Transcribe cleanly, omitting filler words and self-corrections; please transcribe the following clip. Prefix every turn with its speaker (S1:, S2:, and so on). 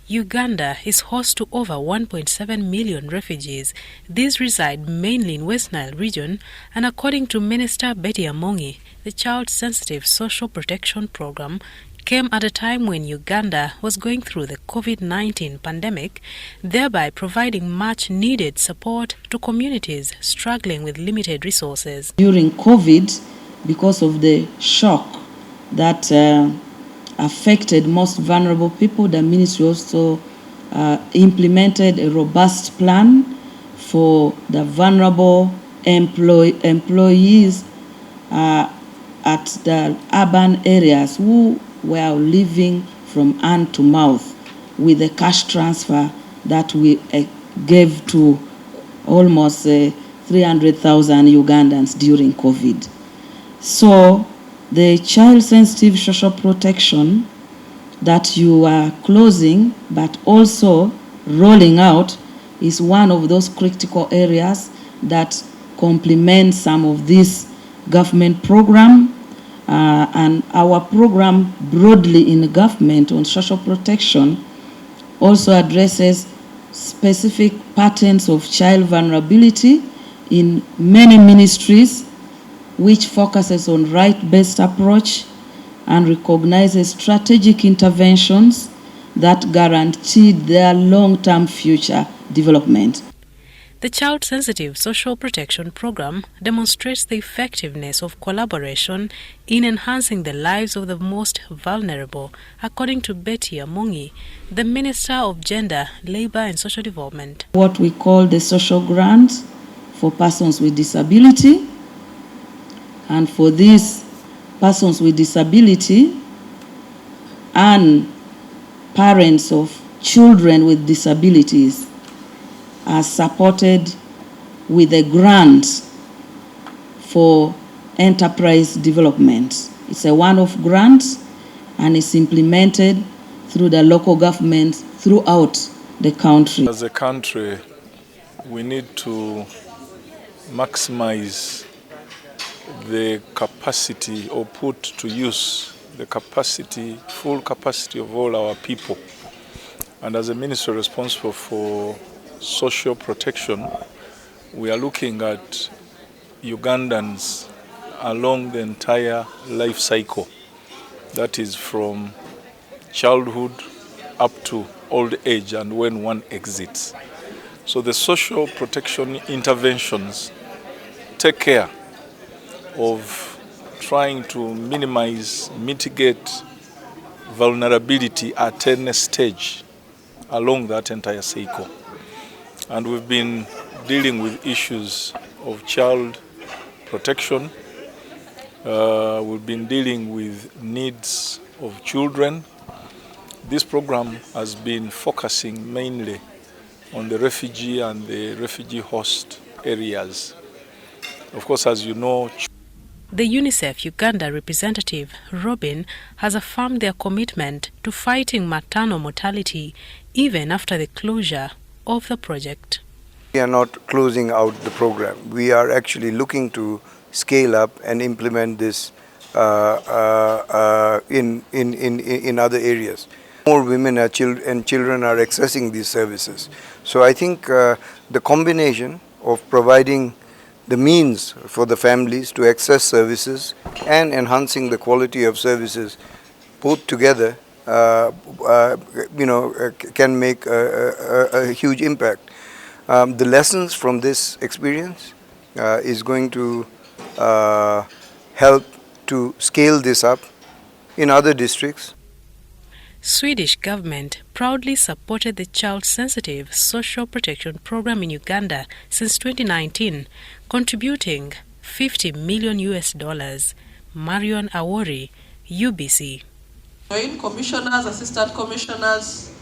S1: Uganda is host to over 1.7 million refugees. These reside mainly in West Nile region, and according to Minister Betty Amongi, the child-sensitive social protection program came at a time when Uganda was going through the COVID-19 pandemic, thereby providing much-needed support to communities struggling with limited resources.
S2: During COVID, because of the shock that affected most vulnerable people, the ministry also implemented a robust plan for the vulnerable employees at the urban areas who were living from hand to mouth, with a cash transfer that we gave to almost 300,000 Ugandans during COVID. So the child-sensitive social protection that you are closing but also rolling out is one of those critical areas that complement some of this government program. And our program broadly in the government on social protection also addresses specific patterns of child vulnerability in many ministries, which focuses on right-based approach and recognizes strategic interventions that guarantee their long-term future development.
S1: The Child-Sensitive Social Protection Program demonstrates the effectiveness of collaboration in enhancing the lives of the most vulnerable, according to Betty Amongi, the Minister of Gender, Labour and Social Development.
S2: What we call the social grant for persons with disability. And for these persons with disability and parents of children with disabilities are supported with a grant for enterprise development. It's a one-off grant and it's implemented through the local governments throughout the country.
S3: As a country, we need to maximize the capacity, or put to use the capacity, full capacity of all our people. And as a ministry responsible for social protection, we are looking at Ugandans along the entire life cycle. That is from childhood up to old age and when one exits. So the social protection interventions take care of trying to minimize, mitigate vulnerability at any stage along that entire cycle. And we've been dealing with issues of child protection. We've been dealing with needs of children. This program has been focusing mainly on the refugee and the refugee host areas. Of course, as you know,
S1: the UNICEF Uganda representative, Robin, has affirmed their commitment to fighting maternal mortality even after the closure of the project.
S4: We are not closing out the program. We are actually looking to scale up and implement this in other areas. More women and children are accessing these services. So I think the combination of providing the means for the families to access services and enhancing the quality of services, both together, can make a huge impact. The lessons from this experience is going to help to scale this up in other districts.
S1: Swedish government proudly supported the child-sensitive social protection program in Uganda since 2019, contributing $50 million. Marion Awori, UBC.
S5: Commissioners, assistant commissioners,